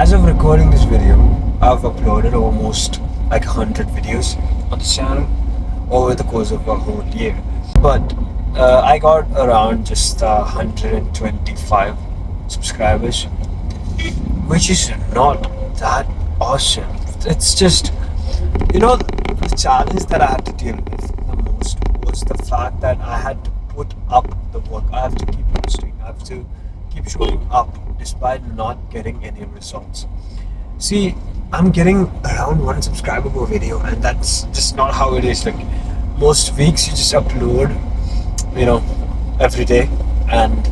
As of recording this video, I've uploaded almost like 100 videos on this channel over the course of a whole year. But I got around just 125 subscribers, which is not that awesome. It's just, the challenge that I had to deal with the most was the fact that I had to put up the work. I have to keep posting. I have to keep showing up despite not getting any results. See, I'm getting around 1 subscriber per video, and that's just not how it is. Like most weeks, you just upload, every day, and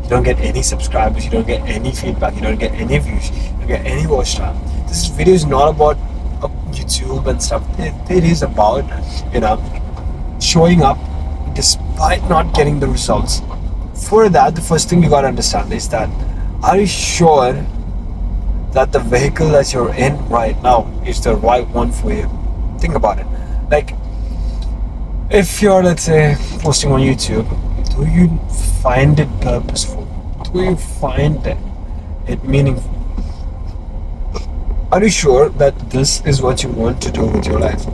you don't get any subscribers, you don't get any feedback, you don't get any views, you don't get any watch time. This video is not about YouTube and stuff. It is about, showing up despite not getting the results. For that, the first thing you gotta understand is that, are you sure that the vehicle that you're in right now is the right one for you? Think about it. Like, if you're, let's say, posting on YouTube, do you find it purposeful? Do you find it meaningful? Are you sure that this is what you want to do with your life?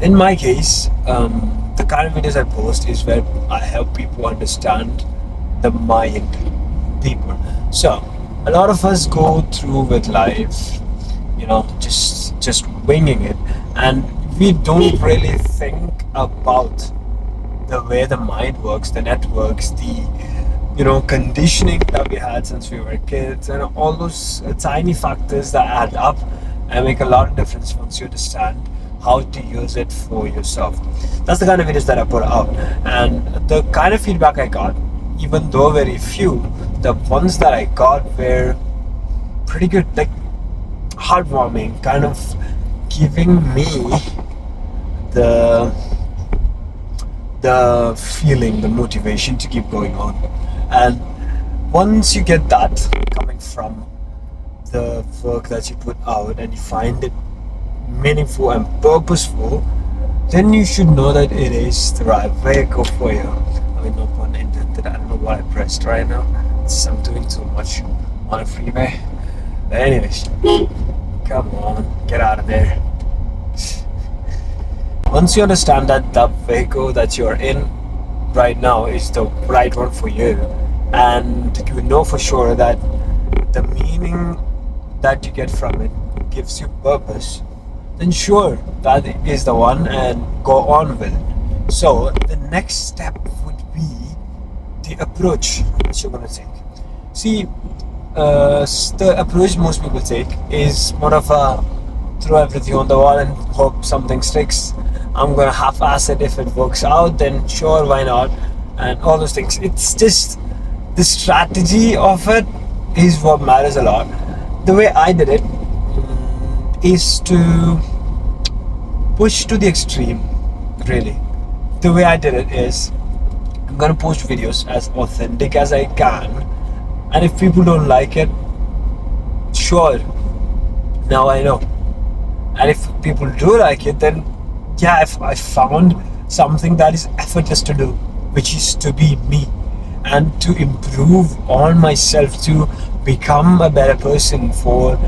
In my case, the kind of videos I post is where I help people understand the mind deeper. So a lot of us go through with life, just winging it, and we don't really think about the way the mind works, the networks, the conditioning that we had since we were kids, and all those tiny factors that add up and make a lot of difference once you understand how to use it for yourself. That's the kind of videos that I put out, and the kind of feedback I got, even though very few, the ones that I got were pretty good, like heartwarming, kind of giving me the feeling, the motivation to keep going on. And once you get that coming from the work that you put out and you find it meaningful and purposeful, then you should know that it is the right vehicle for you. I mean, no pun intended. I don't know what I pressed right now. I'm doing too much on a freeway. But anyways, come on, get out of there. Once you understand that the vehicle that you're in right now is the right one for you, and you know for sure that the meaning that you get from it gives you purpose, then sure, that is the one, and go on with it. So the next step would be the approach that you're going to take. See, the approach most people take is more of a throw everything on the wall and hope something sticks. I'm gonna half-ass it. If it works out, then sure, why not? And all those things. It's just the strategy of it is what matters a lot. The way I did it is to push to the extreme, really. The way I did it is, I'm gonna post videos as authentic as I can, and if people don't like it, sure, now I know. And if people do like it, then yeah, if I found something that is effortless to do, which is to be me and to improve on myself, to become a better person for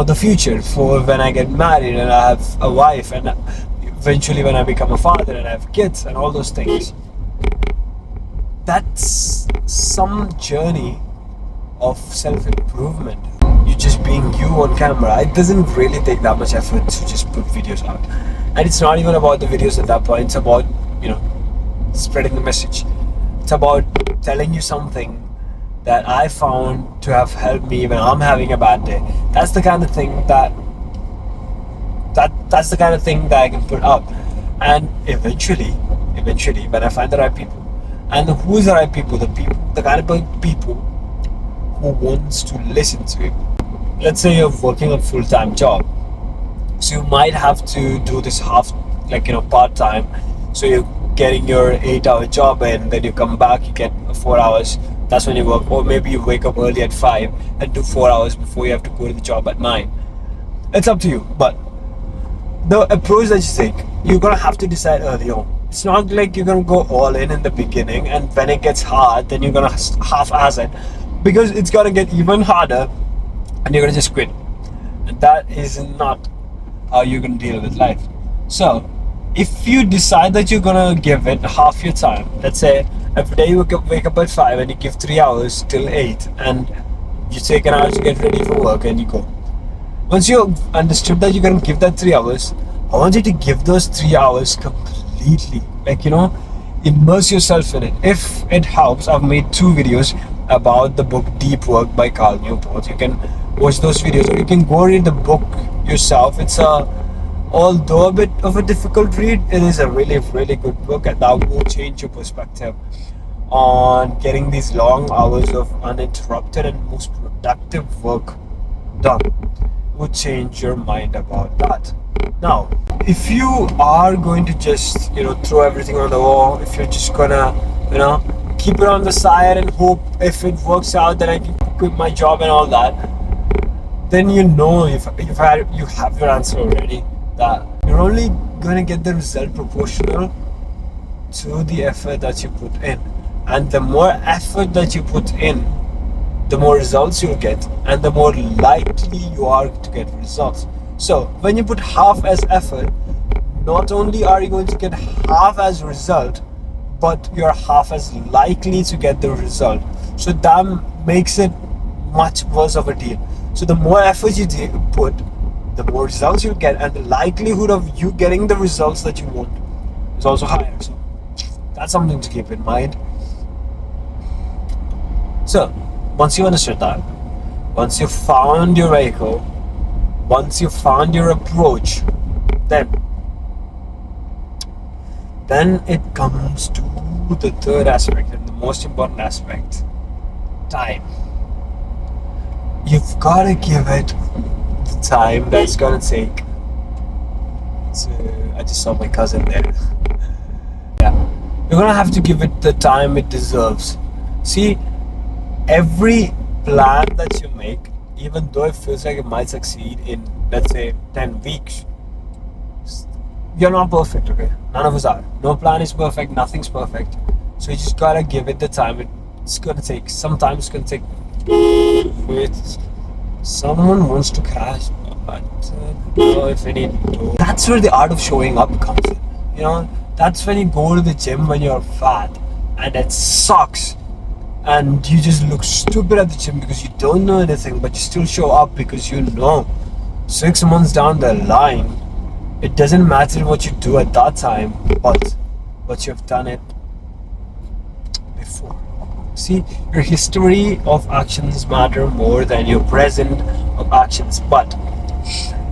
the future, for when I get married and I have a wife, and eventually when I become a father and I have kids and all those things. That's some journey of self-improvement. You just being you on camera. It doesn't really take that much effort to just put videos out. And it's not even about the videos at that point. It's about, spreading the message. It's about telling you something that I found to have helped me when I'm having a bad day. That's the kind of thing that's the kind of thing that I can put out. And eventually, when I find the right people, and who's the right people? The kind of people who wants to listen to you. Let's say you're working a full-time job, so you might have to do this part-time. So you're getting your 8-hour job, and then you come back, you get 4 hours. That's when you work. Or maybe you wake up early at 5 and do 4 hours before you have to go to the job at 9. It's up to you. But the approach that you take, you're gonna have to decide early on. It's not like you're gonna go all in the beginning, and when it gets hard, then you're gonna half-ass it, because it's gonna get even harder and you're gonna just quit. And that is not how you're gonna deal with life. So if you decide that you're gonna give it half your time, let's say every day you wake up at 5 and you give 3 hours till 8, and you take an hour to get ready for work and you go. Once you understood that you're gonna give that 3 hours, I want you to give those 3 hours completely. Like, immerse yourself in it. If it helps, I've made 2 videos about the book Deep Work by Cal Newport. You can watch those videos, or you can go read the book yourself. It's although a bit of a difficult read, it is a really, really good book, and that will change your perspective on getting these long hours of uninterrupted and most productive work done. Would change your mind about that. Now, if you are going to just throw everything on the wall, if you're just gonna keep it on the side and hope if it works out then I can quit my job and all that, then you have your answer already, that you're only gonna get the result proportional to the effort that you put in. And the more effort that you put in, the more results you'll get, and the more likely you are to get results. So when you put half as effort, not only are you going to get half as result, but you're half as likely to get the result. So that makes it much worse of a deal. So the more effort you put, the more results you get, and the likelihood of you getting the results that you want is also higher. So that's something to keep in mind. So once you understood that, once you found your vehicle, once you found your approach, then it comes to the third aspect and the most important aspect: time. You've got to give it the time that's gonna take. I just saw my cousin there. Yeah, you're gonna have to give it the time it deserves. See, every plan that you make, even though it feels like it might succeed in, let's say, 10 weeks, you're not perfect, okay? None of us are. No plan is perfect, nothing's perfect. So you just gotta give it the time it's gonna take. Sometimes it's gonna take. Wait, someone wants to crash, but if any. That's where the art of showing up comes in. That's when you go to the gym when you're fat and it sucks, and you just look stupid at the gym because you don't know anything, but you still show up because 6 months down the line, it doesn't matter what you do at that time, but you've done it before. See, your history of actions matter more than your present of actions, but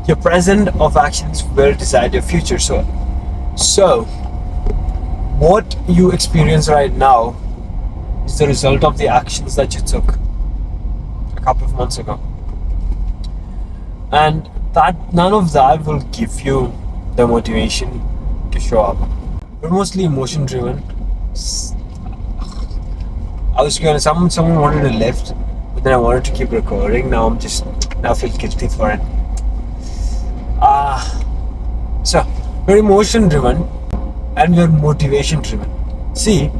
your present of actions will decide your future. So what you experience right now is the result of the actions that you took a couple of months ago, and that none of that will give you the motivation to show up. We're mostly emotion driven. I was gonna someone wanted a lift, but then I wanted to keep recording. Now I feel guilty for it. So we're emotion driven and we're motivation driven. See,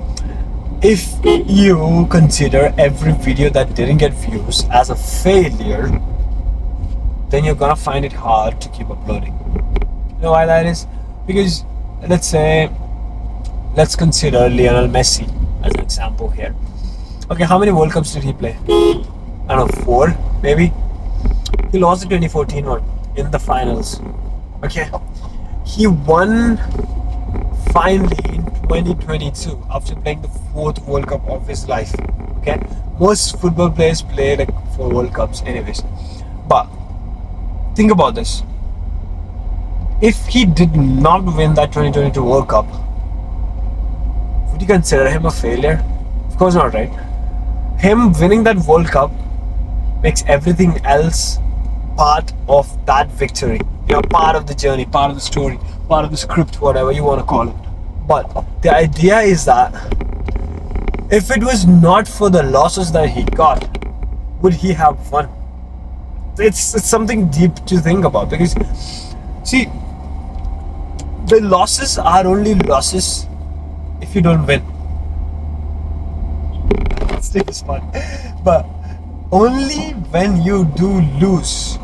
if you consider every video that didn't get views as a failure, then you're gonna find it hard to keep uploading. You know why that is? Because let's consider Lionel Messi as an example here. Okay, how many World Cups did he play? I don't know, 4 maybe. He lost the 2014 one in the finals. Okay, he won finally in 2022 after playing the 4th World Cup of his life. Okay, most football players play like 4 World Cups anyways, but think about this. If he did not win that 2022 World Cup, would you consider him a failure? Of course not, right? Him winning that World Cup makes everything else part of that victory. Part of the journey, part of the story, part of the script, whatever you want to call it. But the idea is that if it was not for the losses that he got, would he have won? It's something deep to think about, because see, the losses are only losses if you don't win. This thing is fun, but only when you do lose,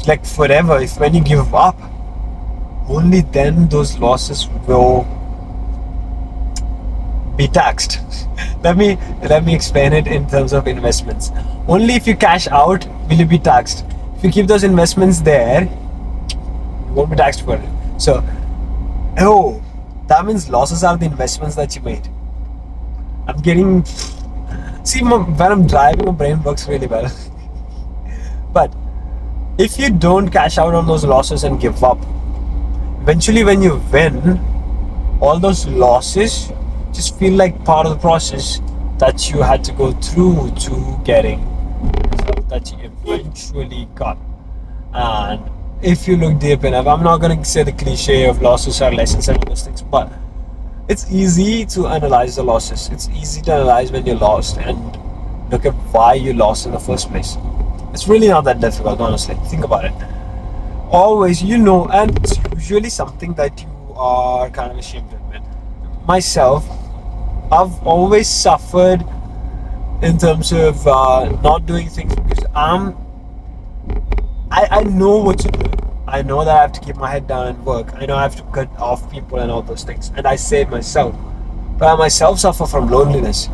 like forever, if when you give up, only then those losses will be taxed. let me explain it in terms of investments. Only if you cash out will you be taxed. If you keep those investments there, you won't be taxed for it. So, that means losses are the investments that you made. I'm getting. See, when I'm driving, my brain works really well. But if you don't cash out on those losses and give up, eventually when you win, all those losses just feel like part of the process that you had to go through to getting the result that you eventually got. And if you look deep enough, I'm not going to say the cliche of losses are lessons and all those things, but it's easy to analyze the losses. It's easy to analyze when you're lost and look at why you lost in the first place. It's really not that difficult, honestly. Think about it. Always, and it's usually something that you are kind of ashamed to admit. Myself, I've always suffered in terms of not doing things because I know what to do. I know that I have to keep my head down and work. I know I have to cut off people and all those things. And I say it myself. But I myself suffer from loneliness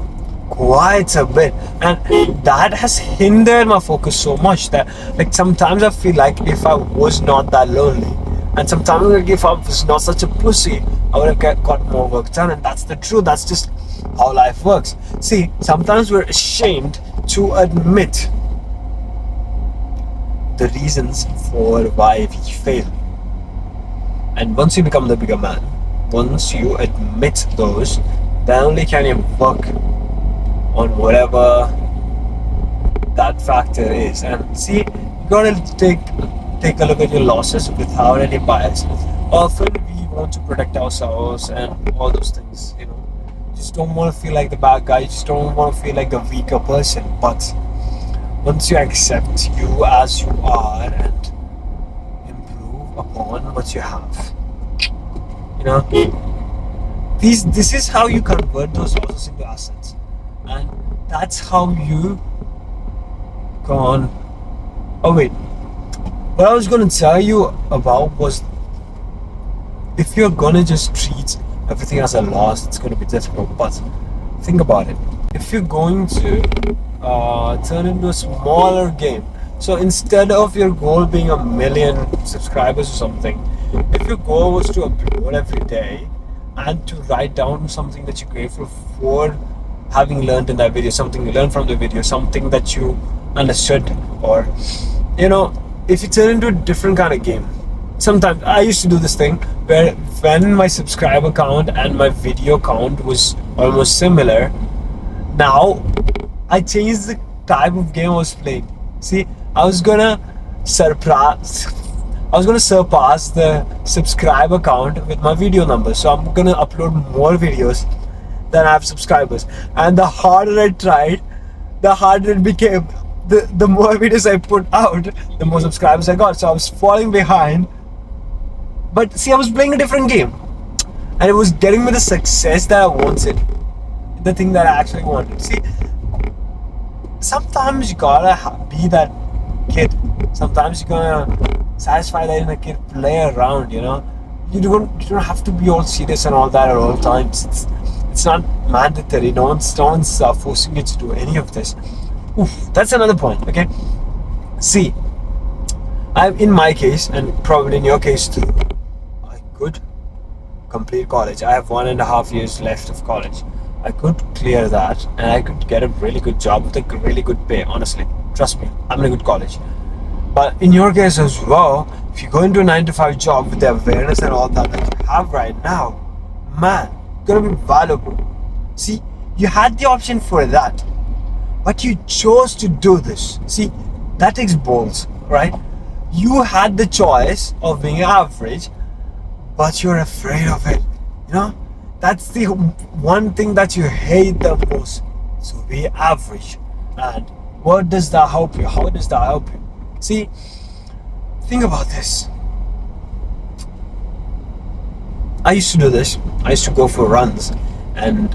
quite a bit. And that has hindered my focus so much that like sometimes I feel like if I was not that lonely, and sometimes if I was not such a pussy, I would have got more work done. And that's the truth. That's just how life works. See, sometimes we're ashamed to admit the reasons for why we fail. And once you become the bigger man, once you admit those, then only can you work on whatever that factor is. And see, you gotta take a look at your losses without any bias. Often we want to protect ourselves and all those things, just don't want to feel like the bad guy, you just don't want to feel like the weaker person. But once you accept you as you are and improve upon what you have, this is how you convert those losses into assets. And that's how you go on. Oh wait, what I was going to tell you about was, if you're going to just treat everything as a loss, it's going to be difficult. But think about it. If you're going to turn into a smaller game, so instead of your goal being 1 million subscribers or something, if your goal was to upload every day and to write down something that you're grateful for having learned in that video, something you learned from the video, something that you understood, or if you turn into a different kind of game. Sometimes I used to do this thing where when my subscriber count and my video count was almost similar, now I changed the type of game I was playing. See, I was gonna surpass the subscriber count with my video number. So I'm gonna upload more videos than I have subscribers. And the harder I tried, the harder it became. The more videos I put out, the more subscribers I got. So I was falling behind. But see, I was playing a different game. And it was getting me the success that I wanted. The thing that I actually wanted. See, sometimes you gotta be that kid. Sometimes you gotta satisfy that inner kid, play around, You don't have to be all serious and all that at all times. It's not mandatory. No one's forcing you to do any of this. That's another point, okay? See, in my case, and probably in your case too, I could complete college. I have 1.5 years left of college. I could clear that and I could get a really good job with a really good pay, honestly. Trust me, I'm in a good college. But in your case as well, if you go into a 9-to-5 job with the awareness and all that you have right now, man, it's gonna be valuable. See, you had the option for that, but you chose to do this. See, that takes balls, right? You had the choice of being average, but you're afraid of it. That's the one thing that you hate the most. So be average. And what does that help you? How does that help you? See, think about this. I used to do this. I used to go for runs, and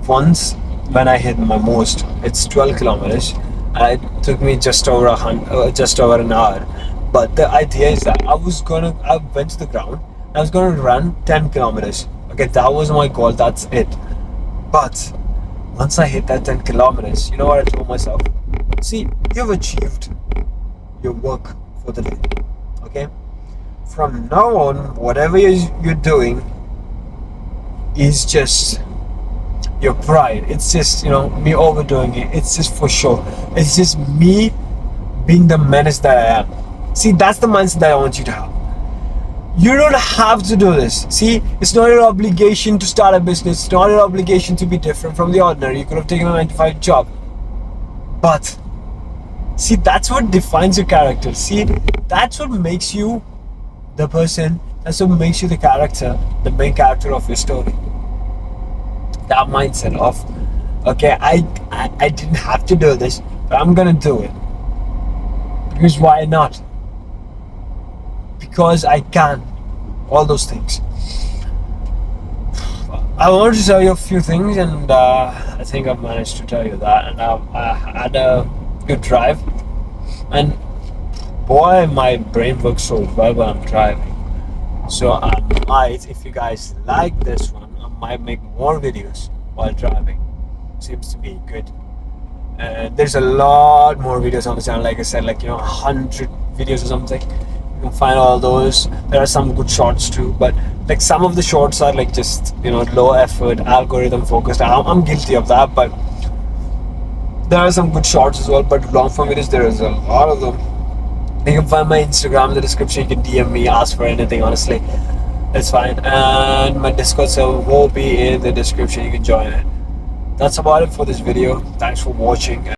once when I hit my most, it's 12 kilometers. It took me just over an hour. But the idea is that I went to the ground. I was gonna run 10 kilometers. Okay, that was my goal. That's it. But once I hit that 10 kilometers, you know what I told myself? See, you've achieved your work for the day. Okay. From now on, whatever you're doing is just your pride. It's just, me overdoing it. It's just for sure. It's just me being the menace that I am. See, that's the mindset that I want you to have. You don't have to do this. See, it's not your obligation to start a business. It's not your obligation to be different from the ordinary. You could have taken a 9-to-5 job. But, see, that's what defines your character. See, that's what makes you the person. That's what makes you the character, the main character of your story. That mindset of, okay, I didn't have to do this, but I'm gonna do it. Because why not? Because I can. All those things. I wanted to tell you a few things, and I think I've managed to tell you that. And I had a good drive, and boy, my brain works so well when I'm driving. So I might, if you guys like this one, I might make more videos while driving. Seems to be good. And there's a lot more videos on the channel, like I said, 100 videos or something. You can find all those. There are some good shorts too, but some of the shorts are just low effort, algorithm focused. I'm guilty of that, but there are some good shorts as well. But long form videos, there is a lot of them. You can find my Instagram in the description. You can DM me, ask for anything, honestly. It's fine. And my Discord server will be in the description. You can join it. That's about it for this video. Thanks for watching.